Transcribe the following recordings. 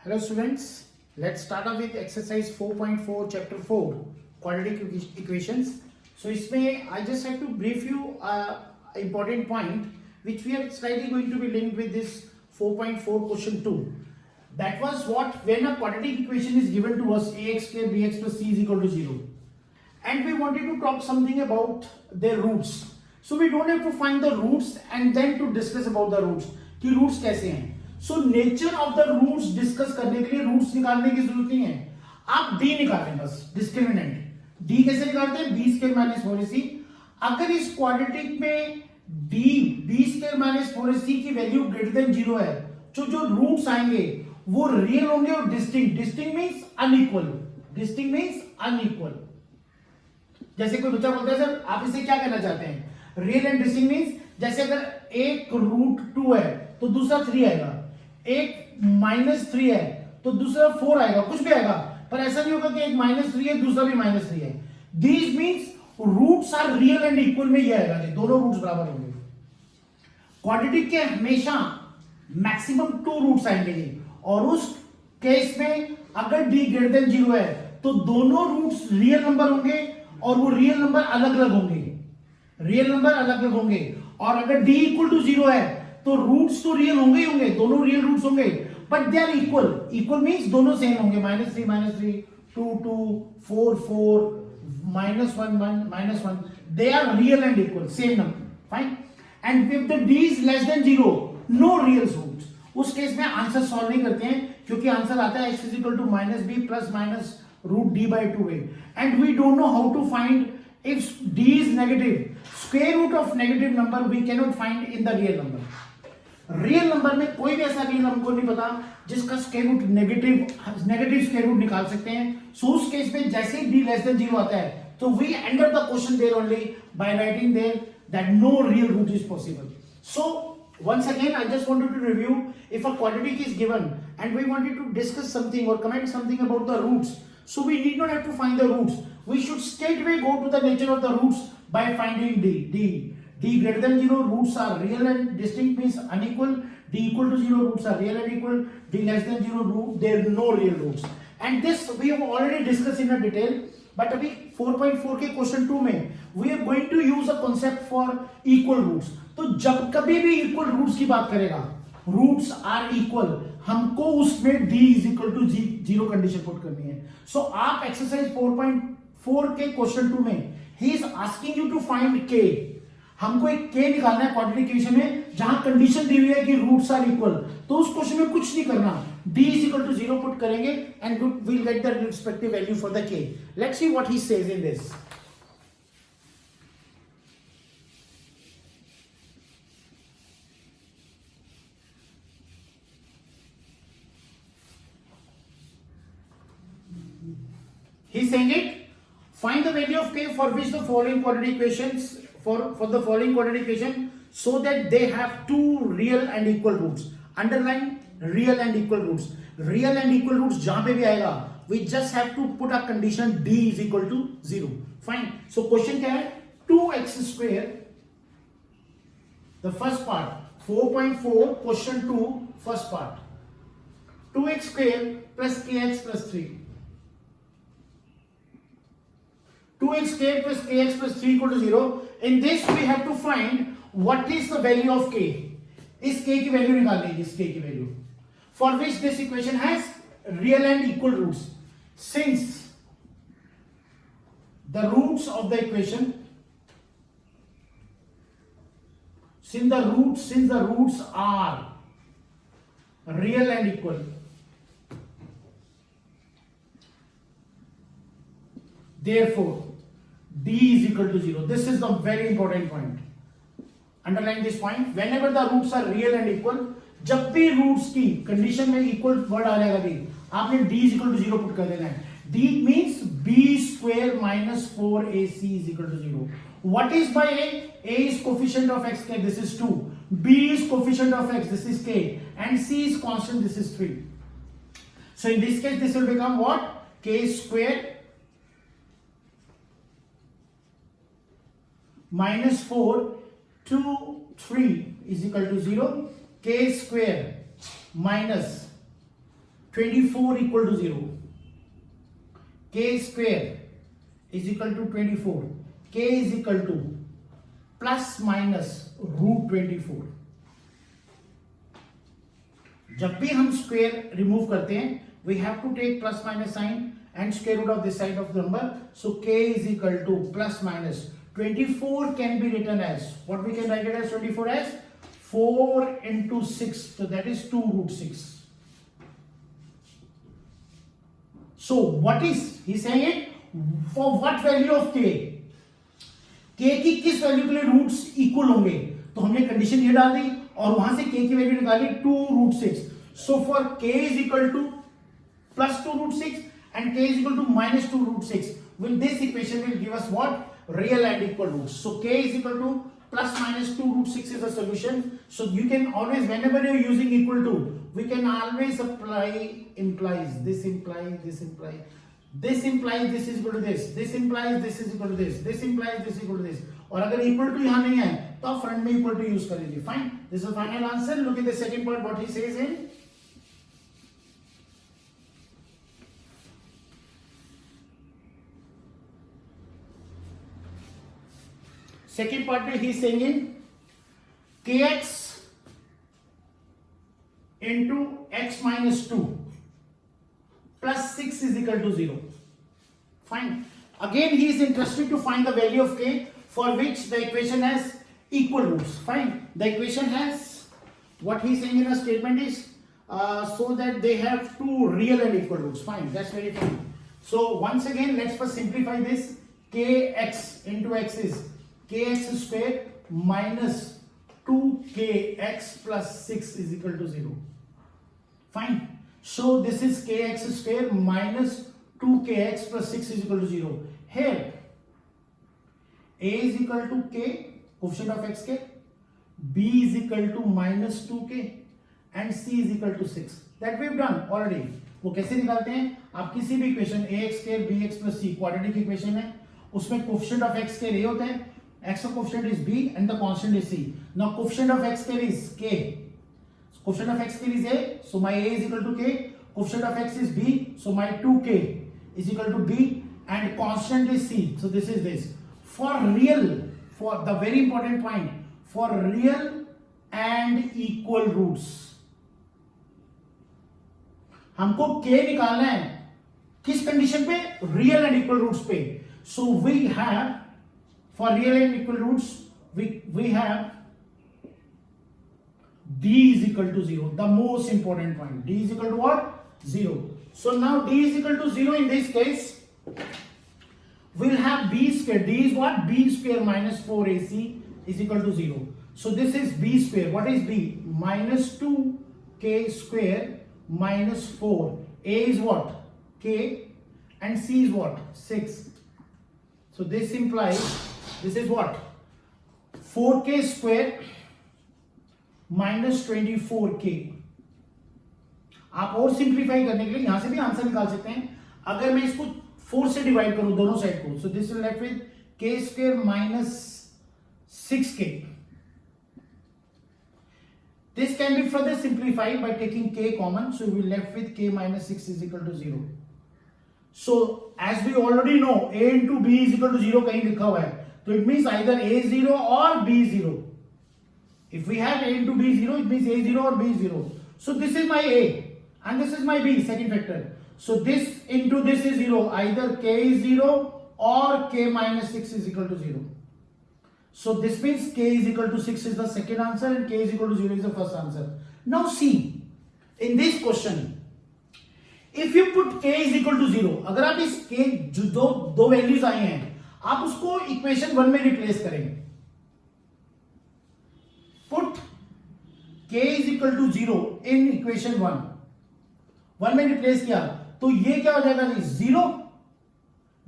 Hello students, let's start off with exercise 4.4 chapter 4 quadratic equations. So इसमें I just have to brief you important point which we are slightly going to be linked with this 4.4 question 2. That was what when a quadratic equation is given to us ax square bx plus c is equal to 0 and we wanted to talk something about their roots. So we don't have to find the roots and then to discuss about the roots कि roots कैसे हैं. So nature of the roots discuss करने के लिए roots निकालने की जरूरत नहीं है, आप डी निकालें बस. डिस्क्रिमिनेंट डी कैसे निकालते हैं? B square minus 4ac. अगर इस क्वाड्रेटिक में D B square minus 4ac की वैल्यू ग्रेटर देन 0 है तो जो रूट्स आएंगे वो रियल होंगे और distinct. Distinct means unequal. Distinct means unequal. जैसे कोई बच्चा बोलता है सर आप इसे क्या कहना चाहते हैं? रियल एंड डिस्टिंक्ट मींस जैसे अगर एक रूट 2 है तो दूसरा 3 आएगा, एक -3 है तो दूसरा 4 आएगा, कुछ भी आएगा, पर ऐसा नहीं होगा कि एक -3 है दूसरा भी -3 है. This means roots are real and equal में ये आएगा, दोनों रूट्स बराबर होंगे. क्वाड्रेटिक के हमेशा मैक्सिमम 2 रूट्स आएंगे और उस केस में अगर d ग्रेटर देन 0 है तो दोनों रूट्स रियल नंबर होंगे और वो रियल नंबर अलग अलग होंगे. रियल नंबर अलग अलग होंगे. और अगर d इक्वल टू 0 है तो रूट्स तो रियल होंगे ही होंगे, दोनों रियल रूट्स होंगे, but they are equal. Equal means दोनों सेम होंगे. -3 2 2 4 4 -1 1 -1 they are real and equal, same number. Fine. And if the d is less than 0 no real roots. उस केस में आंसर सॉल्व नहीं करते हैं क्योंकि आंसर आता है x is equal to -b plus minus root d by 2a. And we don't know how to find if d is negative. Square root of negative number we cannot find in the real number. Real number में कोई भी ऐसा real हमको नहीं पता जिसका square root negative square root निकाल सकते हैं. सो उस केस में जैसे ही d लेस देन 0 आता है तो we end up the question there only by writing there that no real root is possible. So once again I just wanted to review, if a quadratic is given and we wanted to discuss something or comment something about the roots, so we need not have to find the roots. We should straightway go to the nature of the roots by finding d greater than 0 roots are real and distinct means unequal. D equal to 0 roots are real and equal. D less than 0 root there are no real roots. And this we have already discussed in a detail. But अभी 4.4 के question 2 में we are going to use a concept for equal roots. तो जब कभी भी equal roots की बात करेगा, रूट्स आर इक्वल, हमको उसमें d is equal to 0 condition put करनी है. सो आप एक्सरसाइज 4.4 के क्वेश्चन 2 में he is asking you to find k. हमको एक k निकालना है क्वाड्रेटिक इक्वेशन में जहां कंडीशन दी हुई है कि रूट्स आर इक्वल. तो उस क्वेश्चन में कुछ नहीं करना, d is equal to 0 put करेंगे and we will get the respective value for the k. Let's see what he says in this. He's saying it. Find the value of k for which the following quadratic equations for the following quadratic equation so that they have two real and equal roots. Underline real and equal roots. Real and equal roots जहां पे भी आएगा we just have to put a condition d is equal to 0. Fine. So question क्या है? 2x square. The first part 4.4 question 2 first part. 2x square plus kx plus 3. 2x square plus kx plus 3 equal to 0. In this we have to find what is the value of k. इस k की value निकालनी है, इस k की value for which this equation has real and equal roots. Since the roots of the equation, since the roots are real and equal, therefore d is equal to 0. This is the very important point. Underline this point. Whenever the roots are real and equal, जब भी roots की condition में equal word आ जाएगा भी आपने d is equal to 0 put कर देना है. d means b square minus 4ac is equal to 0. What is by a? A is coefficient of x, k, this is 2. b is coefficient of x, this is k, and c is constant, this is 3. So in this case this will become what? K square minus 4 2 3 is equal to 0. K square minus 24 equal to 0. K square is equal to 24. K is equal to plus minus root 24. जब भी हम square remove करते हैं, we have to take plus minus sign and square root of this side of the number. So K is equal to plus minus 24 can be written as, what we can write it as 24 as 4 into 6. So that is 2 root 6. So what is he saying it? For what value of K? K की किस value के लिए roots equal होंगे? तो हमने condition ये डाल दी और वहां से K की वैल्यू निकाली 2 root 6. So for K is equal to plus 2 root 6 and K is equal to minus 2 root 6. Well, this equation will give us what? Real and equal roots. So K is equal to plus minus 2 root 6 is the solution. So you can always, whenever you are using equal to, we can always apply implies. This implies, this implies. This implies this is equal to this. This implies this is equal to this. This implies this is equal to this. और अगर equal to यहाँ नहीं है, तो आप front में equal to use कर लीजिए. Fine. This is the final answer. Look at the second part. What he says in. Second part में he is saying in kx into x minus 2 plus 6 is equal to 0. Fine. Again he is interested to find the value of k for which the equation has equal roots. Fine. The equation has, what he is saying in a statement is so that they have two real and equal roots. Fine. That's very fine. So once again let's first simplify this. Kx into x is kx square minus 2kx plus 6 is equal to 0. Fine. So this is kx square minus 2kx plus 6 is equal to 0. Here a is equal to k, coefficient of x k, b is equal to minus 2k and c is equal to 6. That we have done already. वो कैसे निकालते हैं? आप किसी भी equation ax square bx plus c quadratic equation है, उसमें coefficient of x square a होता है, x of coefficient is b and the constant is c. Now coefficient of x square is k. Coefficient of x square is a, so my a is equal to k. Coefficient of x is b, so my 2k is equal to b and constant is c. So this is this. For real, for the very important point, for real and equal roots, हमको k निकालना है किस condition पे? Real and equal roots पे. So we have, for real and equal roots, we have d is equal to 0. The most important point. D is equal to what? 0. So now d is equal to 0 in this case. We'll have b square. D is what? b square minus 4ac is equal to 0. So this is b square. What is b? Minus 2k square minus 4. A is what? K and c is what? 6. So this implies, this is what? 4k square minus 24k. आप और simplify करने के लिए यहां से भी answer निकाल सकते हैं. अगर मैं इसको 4 से डिवाइड करूं दोनों साइड को, so this will left with k square minus 6k. This can be further simplified by taking k common, so we will left with k minus 6 is equal to 0. So as we already know, a into b is equal to 0 कहीं लिखा हुआ है, तो it means either a is 0 or b is 0. If we have a into b is 0, it means a is 0 or b is 0. So this is my a and this is my b, second factor. So this into this is 0, either k is 0 or k minus 6 is equal to 0. So this means k is equal to 6 is the second answer and k is equal to 0 is the first answer. Now see, in this question, if you put k is equal to 0, अगर आप इस k जो दो values आई हैं, आप उसको equation 1 में replace करेंगे. Put k is equal to 0 in equation 1 में रिप्लेस किया तो ये क्या हो जाएगा जी?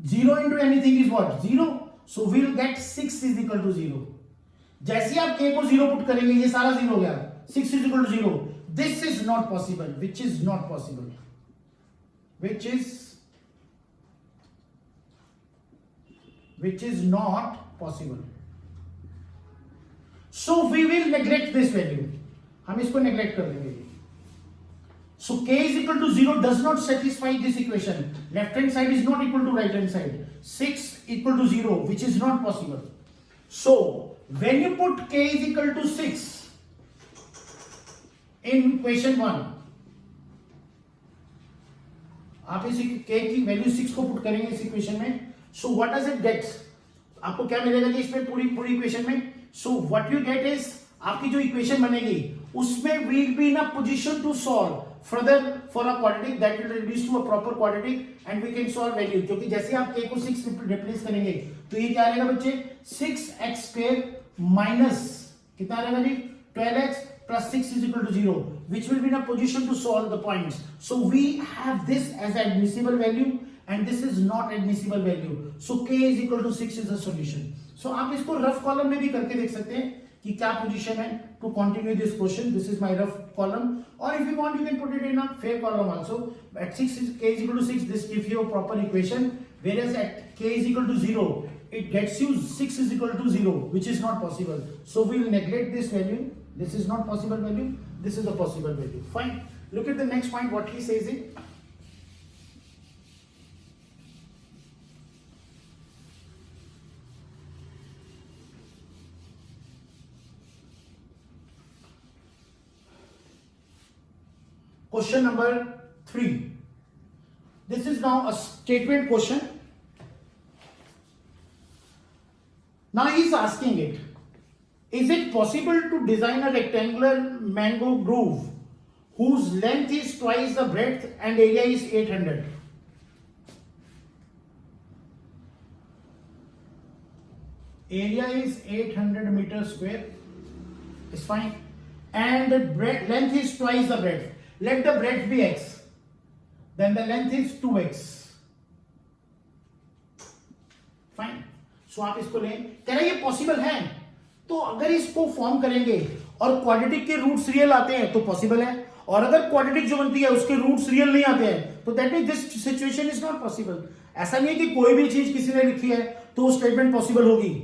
0 into anything is what? 0. So we will get 6 is equal to 0. जैसे ही आप k को 0 पुट करेंगे ये सारा 0 हो गया. 6 is equal to 0. This is not possible. Which is not possible. Which is not possible. So we will neglect this value. हम इसको neglect कर देंगे. So k is equal to 0 does not satisfy this equation. Left hand side is not equal to right hand side. 6 equal to 0, which is not possible. So when you put k is equal to 6 in equation 1, आप इस k की value 6 को put करेंगे इस equation में. So what does it get? आपको क्या मिलेगा कि इसमें पूरी इक्वेशन में. So what you get is, आपकी जो इक्वेशन बनेगी उसमें we'll be in a position to solve further for a quadratic that will reduce to a proper quadratic and we can solve value. क्योंकि जैसे आप k को 6 replace करेंगे तो ये क्या रहेगा बच्चे, 6x² माइनस कितना रहेगा जी, 12x plus 6 is equal to 0, which will be in a position to solve the points. So we have this as admissible value and this is not admissible value. So k is equal to 6 is the solution. So आप इसको rough column में भी करके देख सकते हैं कि क्या पोजीशन है. To continue this question, this is my rough column, or if you want you can put it in a fair column also. At 6 is k is equal to 6, this gives you a proper equation, whereas at k is equal to 0 it gets you 6 is equal to 0, which is not possible. So we will neglect this value. This is not possible value, this is a possible value. Fine. Look at the next point, what he says in question number 3. This is now a statement question. Now he is asking it, is it possible to design a rectangular mango groove whose length is twice the breadth and area is 800? Area is 800 meters square, it's fine, and the length is twice the breadth. Let the breadth be x, then the length is 2x. Fine. So आप इसको लें, कह रहा है ये possible है. तो अगर इसको फॉर्म करेंगे और क्वाड्रेटिक के रूट्स रियल आते हैं तो पॉसिबल है, और अगर क्वाड्रेटिक जो बनती है उसके रूट्स रियल नहीं आते हैं तो that means this situation is not possible. ऐसा नहीं है कि कोई भी चीज किसी ने लिखी है तो वो स्टेटमेंट पॉसिबल होगी.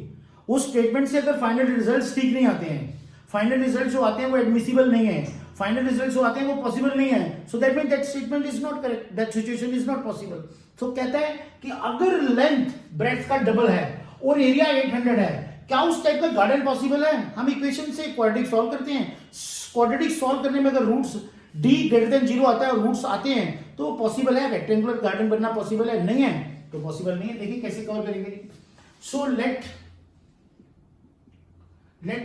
उस स्टेटमेंट से अगर फाइनल रिजल्ट्स ठीक नहीं आते हैं, फाइनल रिजल्ट जो आते हैं वो एडमिसिबल नहीं है, फाइनल रिजल्ट जो आते हैं वो पॉसिबल नहीं है, so that means that statement is not correct, that situation is not possible. तो कहता है कि अगर लेंथ ब्रेड्थ का डबल है और एरिया 800 है, क्या उस टाइप का गार्डन पॉसिबल है? हम इक्वेशन से क्वाड्रेटिक सॉल्व करते हैं. क्वाड्रेटिक सॉल्व करने में अगर रूट्स d ग्रेटर देन 0 आता है और रूट्स आते हैं तो पॉसिबल है. रेक्टेंगुलर गार्डन बनना पॉसिबल है? नहीं है, तो पॉसिबल नहीं है. देखिए कैसे कवर करेंगे. सो लेट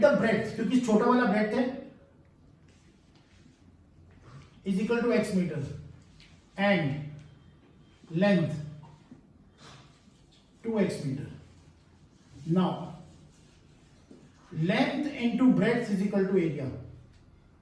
द ब्रेड्थ, क्योंकि छोटा वाला ब्रेड्थ है, is equal to x meter and length 2x meter. Now length into breadth is equal to area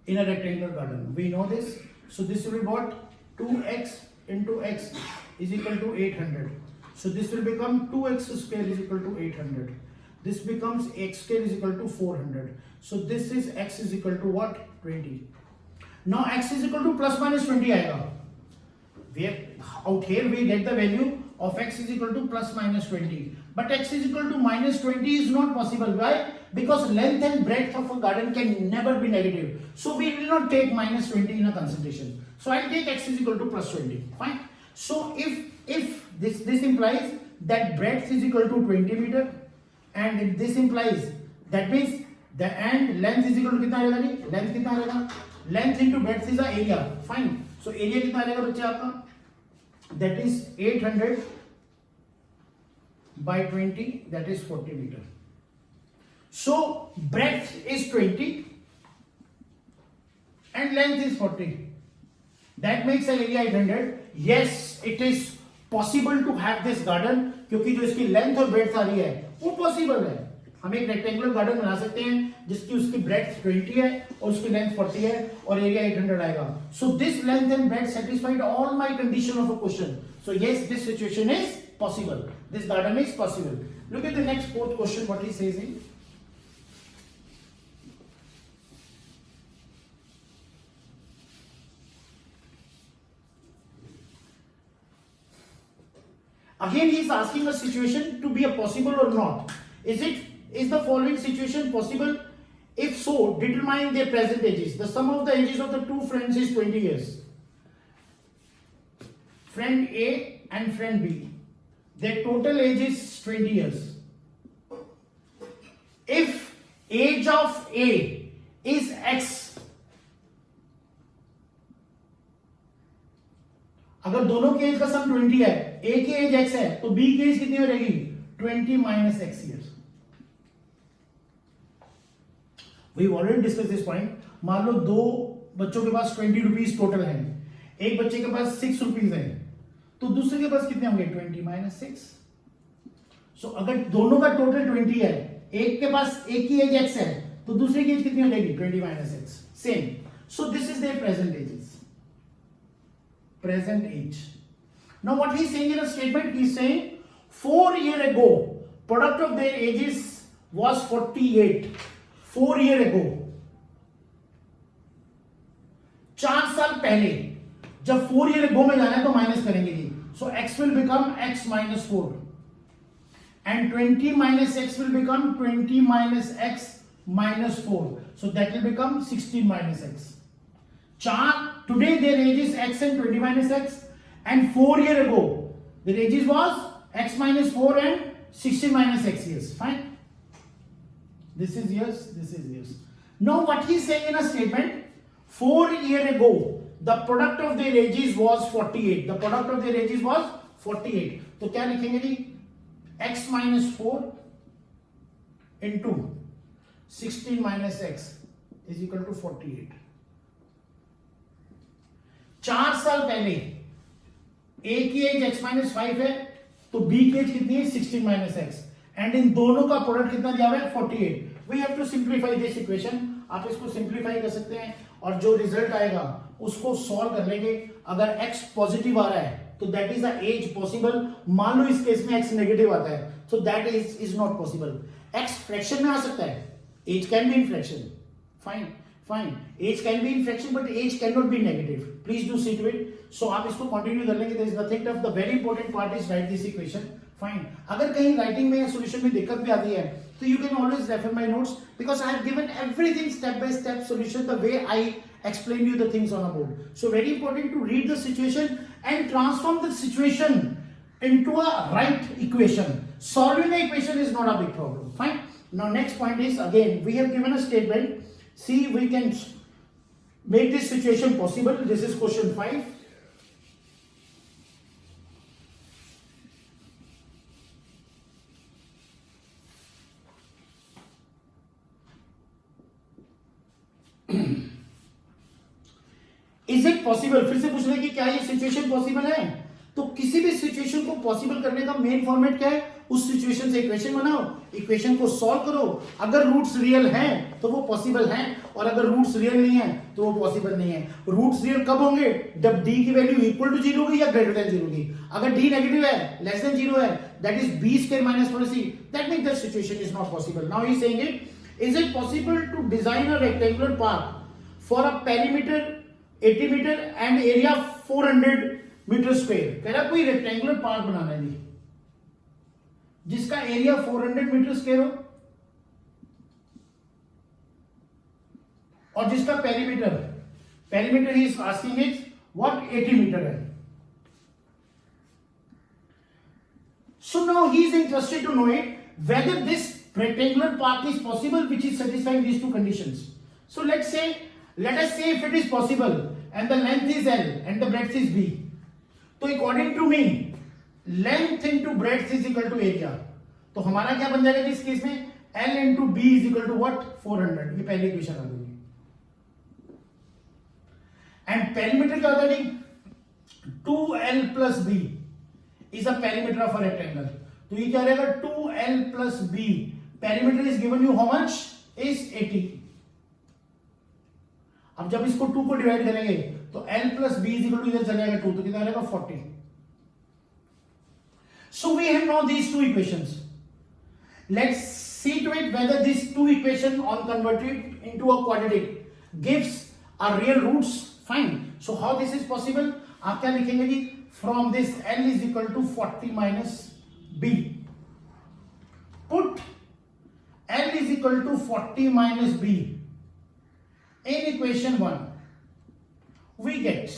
in a rectangular garden. We know this. So this will be what? 2x into x is equal to 800. So this will become 2x square is equal to 800. This becomes x square is equal to 400. So this is x is equal to what? 20. Now x is equal to plus minus 20 आएगा. Out here we get the value of x is equal to plus minus 20. But x is equal to minus 20 is not possible. Why? Because length and breadth of a garden can never be negative. So we will not take minus 20 in a consideration. So I'll take x is equal to plus 20. Fine. So if this implies that breadth is equal to 20 meter, and this implies that means the and length is equal to कितना रहेगा जी? Length कितना रहेगा? Length into breadth is the area. Fine. So area कितना रहेगा बच्चे आपका? That is 800 by 20, that is 40 meter. So breadth is 20 and length is 40. That makes an area 800. Yes, it is possible to have this garden क्योंकि जो इसकी length और breadth आ रही है वो पॉसिबल है. हम एक रेक्टेंगुलर गार्डन बना सकते हैं जिसकी उसकी ब्रेड्थ 20 है और उसकी लेंथ 40 है और एरिया 800 आएगा. So this length and breadth satisfied all my condition of a question. So yes, this situation is possible. This garden is possible. Look at the next fourth question, what he says in. Again he is asking a situation to be a possible or not. Is the following situation possible? If so, determine their present ages. The sum of the ages of the two friends is 20 years. friend A and friend B. Their total age is 20 years. If age of A is X, अगर दोनों के as का सम 20 है, A की as X है, तो B की as कितनी हो जाएगी? 20 minus X years. We already discussed this point. मान लो दो बच्चों के पास 20 रुपीज टोटल है, एक बच्चे के पास 6 रुपीज है, तो दूसरे के पास कितने होंगे? 20 minus 6. सो अगर दोनों का टोटल 20 है, एक के पास एक की एज X है, तो दूसरे की एज कितनी हो जाएगी? 20 minus X. Same. So this is there present ages. Present age. Now what he is saying in a statement, he is saying 4 years ago product of their ages was 48. 4 years ago, 4 साल पहले, जब 4 years ago में जाना है तो minus करेंगे जी. So x will become x minus 4 and 20 minus x will become 20 minus x minus 4. So that will become 16 minus x. Today their age is x and 20 minus x, and 4 years ago their ages was x minus 4 and 16 minus x years. Fine. This is years, this is years. Now what he is saying in a statement, 4 years ago the product of their ages was 48. The product of their ages was 48. तो क्या लिखेंगे जी? x minus 4 into 16 minus x is equal to 48. 4 साल पहले A की as x minus 5 है, तो B की as कितनी है? 16 माइनस x, एंड इन दोनों का प्रोडक्ट कितना दिया हुआ है? 48. We have to simplify this equation. आप इसको सिंप्लीफाई कर सकते हैं और जो रिजल्ट आएगा उसको सॉल्व कर लेंगे. अगर x पॉजिटिव आ रहा है तो that is the age possible. मान लो इस केस में x नेगेटिव आता है, तो that is not possible. x fraction में आ सकता है, x can be in fraction. Fine, x can be in fraction but x can not be negative. Please do see to it. So आप इसको continue कर लेंगे. There is nothing tough. The very important part is right this equation. Fine. अगर कहीं writing में या solution में दिक्कत भी आती है तो you can always refer my notes, because I have given everything step by step solution the way I explain you the things on a board. So very important to read the situation and transform the situation into a right equation. Solving the equation is not a big problem. Fine. Now next point is, again we have given a statement. See, we can make this situation possible. This is question 5. Is it possible? फिर से पूछ रहे कि क्या ये situation possible है. तो किसी भी सिचुएशन को पॉसिबल करने का मेन फॉर्मेट क्या है? उस सिचुएशन से इक्वेशन बनाओ, इक्वेशन को सॉल्व करो. अगर रूट्स रियल हैं तो वो पॉसिबल हैं, और अगर रूट्स रियल नहीं है तो वो पॉसिबल नहीं है. रूट्स रियल कब होंगे? जब d की वैल्यू इक्वल टू 0 होगी या ग्रेटर देन 0 होगी. अगर d नेगेटिव है, लेस देन 0 है, that is b square minus 4c. That means that situation is not possible. Now he is saying it, is it possible to design a rectangular park for a perimeter 80 metre and area 400 metre square. कह रहा कोई rectangular park बनाना है जी जिसका area 400 metre square हो और जिसका perimeter he is asking is what 80 metre है. So now he is interested to know it whether this rectangular park is possible which is satisfying these two conditions. So let us say if it is possible and the length is L and the breadth is B. तो according to me length into breadth is equal to area. तो हमारा क्या बन जाएगा इस case में? L into B is equal to what? 400. ये पहली इक्वेशन आ गई. एंड पेरीमीटर क्या होता है जी? 2L plus B is a perimeter of a rectangle. तो ये क्या रहेगा? 2L plus B. Perimeter is given you how much? Is 80. अब जब इसको 2 को डिवाइड करेंगे तो L plus B is equal to इधर चले जाएगा 2, तो कितना रहेगा? 40. So we have now these two equations. Let's see to it whether these two equations on converted into a quadratic gives a real roots. Fine. So how this is possible? आप क्या लिखेंगे जी? From this L is equal to 40 minus B. Put L is equal to 40 minus B in equation 1. We get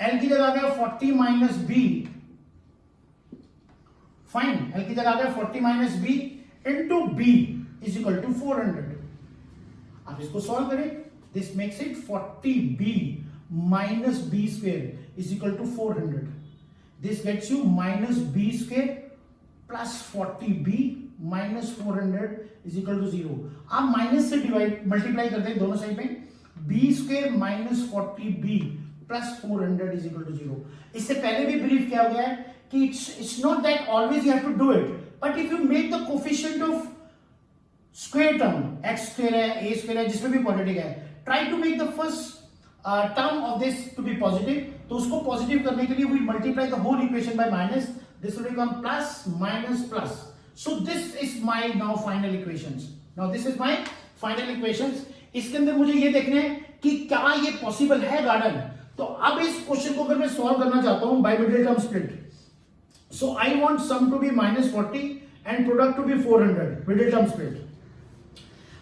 L की जगह आ गया 40 minus B, fine, L की जगह आ गया 40 minus B into B is equal to 400। आप इसको सॉल्व करें, this makes it 40b minus B square is equal to 400। This gets you minus B square plus 40b minus 400 is equal to 0। आप minus से divide multiply करते हैं दोनों side में, B square minus 40b plus 400 is equal to 0। इससे पहले भी brief किया गया है कि it's not that always you have to do it, but if you make the coefficient of square term, x square है, a square है, जिसमें भी क्वाड्रेटिक है, try to make the first term of this to be positive। तो उसको positive करने के लिए we multiply the whole equation by minus, this will become plus minus plus। So this is my now final equations। Now this is my final equations। इसके अंदर मुझे ये देखना है कि क्या ये पॉसिबल है गार्डन। तो अब इस क्वेश्चन को अगर मैं सॉल्व करना चाहता हूं by middle term split, so I want sum to be minus 40 and product to be 400, middle term split।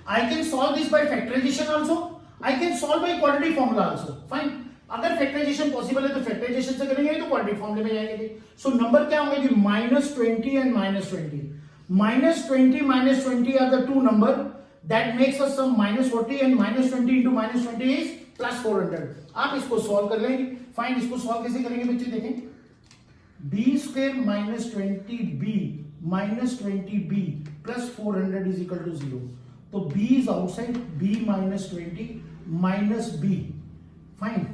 I can solve this by factorization also, I can solve by quadratic formula also, fine। अगर factorization possible है तो factorization से करेंगे, तो quadratic formula में जाएंगे। so number क्या होंगे जी, minus 20 and minus 20, minus 20 minus 20 are the two number that makes us sum minus 40 and minus 20 into minus 20 is plus 400। आप इसको solve कर लेंगे, fine। इसको solve कैसे करेंगे बच्चे, देखें, b square minus 20b minus 20b plus 400 is equal to 0। तो b is outside, b minus 20 minus b, fine,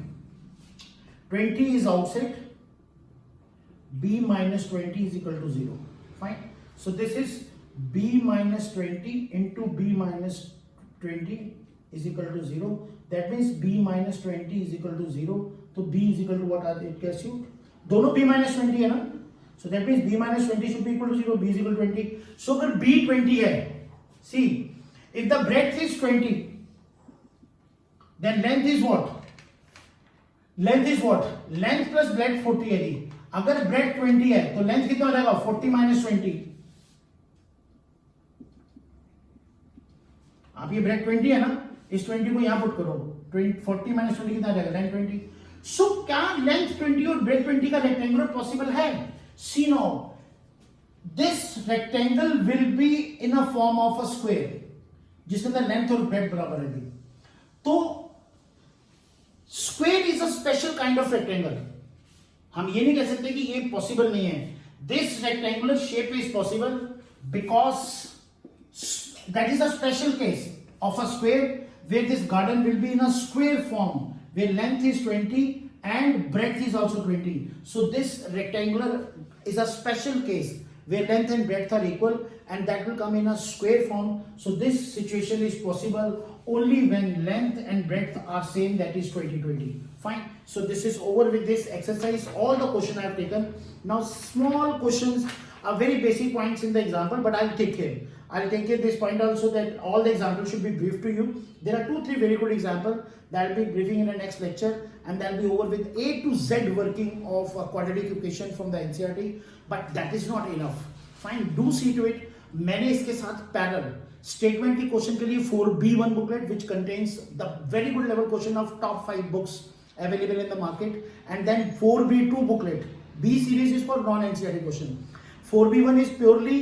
20 is outside, b minus 20 is equal to 0, fine। so this is b minus 20 into b minus 20 is equal to 0। that means b minus 20 is equal to 0। तो b is equal to what are it gets you, दोनों b minus 20 है ना, so that means b minus 20 should be equal to 0, b is equal to 20। so अगर b 20 है, see if the breadth is 20 then length is what, length is what, length plus breadth 40 है जी। अगर breadth 20 है तो length कितना हो जाएगा, 40 minus 20। आप ये breadth 20 है ना, इस 20 को यहां पुट करो, 40 minus 20 कितना आ जाएगा, length 20। सो क्या लेंथ 20 और ब्रेथ 20 का रेक्टेंगुलर पॉसिबल है? See no, this rectangle will be in a form of a square जिसके अंदर लेंथ और ब्रेथ बराबर है। तो square is a special kind of rectangle. हम ये नहीं कह सकते कि ये पॉसिबल नहीं है। This rectangular shape is possible because that is a special case of a square where this garden will be in a square form where length is 20 and breadth is also 20। so this rectangular is a special case where length and breadth are equal and that will come in a square form। so this situation is possible only when length and breadth are same, that is 20 fine। so this is over with this exercise, all the question I have taken। now small questions are very basic points in the example, but I'll take care this point also that all the examples should be brief to you। there are 2-3 very good examples that I'll be briefing in the next lecture, and that'll be over with A to Z working of a quadratic equation from the NCERT। but that is not enough, fine, do see to it। मैंने इसके साथ parallel statement की question के लिए 4B1 booklet which contains the very good level question of top 5 books available in the market, and then 4B2 booklet, B series is for non-NCERT question, 4B1 is purely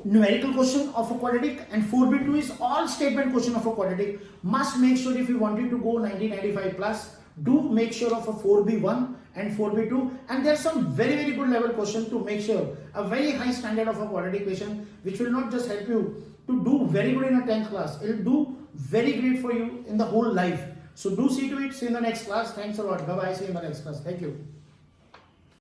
numerical question of a quadratic, and 4B2 is all statement question of a quadratic। must make sure if you wanted to go 1995 plus, do make sure of a 4B1 and 4B2, and there are some very good level question to make sure a very high standard of a quadratic equation which will not just help you to do very good in a 10th class, it will do very great for you in the whole life। so do see to it, see you in the next class। thanks a lot, bye bye, see you in the next class, thank you।